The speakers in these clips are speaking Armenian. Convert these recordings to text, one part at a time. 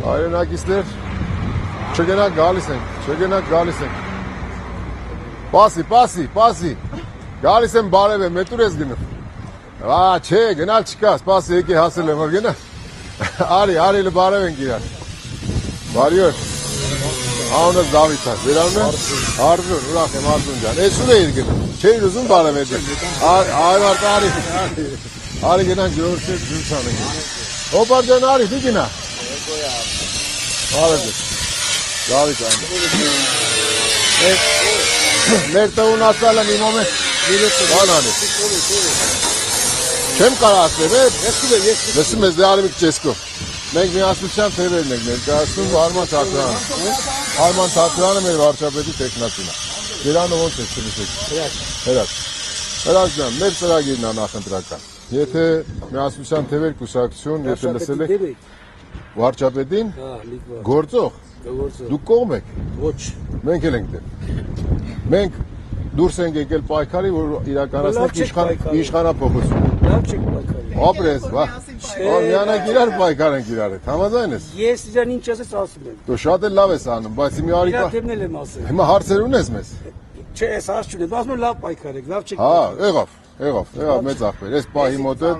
Հայրենակիցներ, չգնանք գալիս ենք։ Պասի, գալիս եմ բարև եմ, մետ ուր ես գնում։ Չէ, գնալ չկա, սպասի եկի հասել եմ, որ գնա։ Արի բարև ենք իրար։ Բարի օր։ Անունս Դավիթ է, ձեր անունը։ Արզուն, ուրախ եմ Արզուն ջան։ Էս ուր էիր գնում։ Չէիր ուզում բարև եք։ Արի գնանք ժողովրդի ջուրցան ենք։ Հոպար ջան, արի, դու գնա։ Բարև եք։ Դավիթ այն։ Մեր տղուն ասալ եմ իմ ոմեն բանանի։ Չեմ կարա ասել, լսում ես դե արի մի կճեսկով։ Մենք միասնության թևերն ենք ներկայացնում Արման Թատրյանը մեր վարչապետի տեխնացին է։ Դերանը ոնց է չլսեք։ Հրաշ ջան, մեր ծրագիրն է նախընտրական։ Եթե միասնության թևեր կուսակցություն, եթե լսել եք վարչապետին, գործող, դուք կողմ եք։ Ոչ։ Մենք էլ ենք դեմ։ Մենք դուրս ենք եկել պայքարի, որ իրականացնենք իշխանափոխություն։ Լավ չեք պայքարի։ Ապրես, միանակ իրար պայքար ենք իրար հետ, համաձայն ես։ Ես իրան ինչ ասես ասում եմ։ Դու շատ էլ լավ ես անում, բայց մի արի կա։ Իրատեմն եմ ասել։ Հիմա հարցեր ունես մեզ։ Չէ, ես հարց չունեմ, ասում եմ լավ պայքար եք, լավ չեք։ Եղավ, մեծ ախպեր, ես պահի մոտը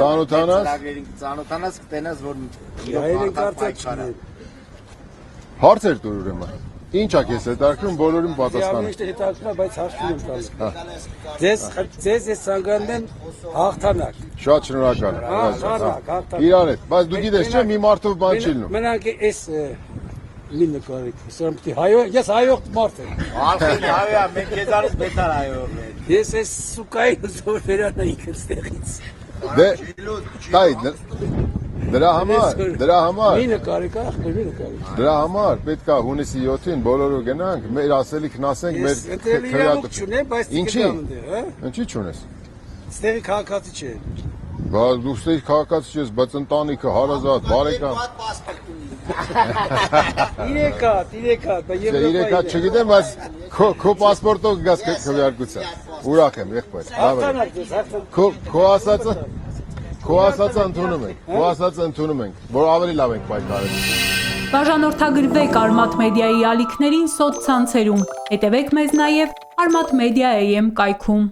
ծանոթանաս, կտենաս, որ իրայերեն կարծակ չունեմ։ հարցեր տուր ուրեմն, ինչ ակ ես հետարկնում, բոլորին պատասխան Ես հետարկնում, բայց հարց չունեմ տալիս։ Ձեզ ես ցանկանում եմ հաղթանակ։ Շատ շնորհակալ եմ։ Իրար հետ, բայց դու գիտես չէ, մի մարդով բան չի լինում։ Մենակ էս մի նկարեք, ես հայող մարդ եմ։ Ալխին հայոյա, մենք եզարից բետար հայող ենք։ Ես ես սուկային զոր վերանայիք ստեղից։ Դրա համար Մի նկարեք, ախպեր, մի նկարեք։ Դրա համար պետք է հունիսի 7-ին բոլորը գնանք, մեր ասելիքն ասենք, մեր Ինչի չունես։ Ստեղի քաղաքացի չէ։ Բայց դու ստեղի քաղաքացի չես, բայց ընտանիքը, հարազատ, բարեկամ։ 3 հատ, չգիտեմ, բայց քո պասպորտով գաս քվեարկության։ Ուրախ եմ, եղբայր։ Քո ասածը ընդունում ենք, որ ավելի լավ ենք պայքարել։ Բաժանորդագրվեք Արմաթ մեդիայի ալիքներին սոցցանցերում, հետևեք մեզ նաև Արմաթ մեդիա AM կայքում։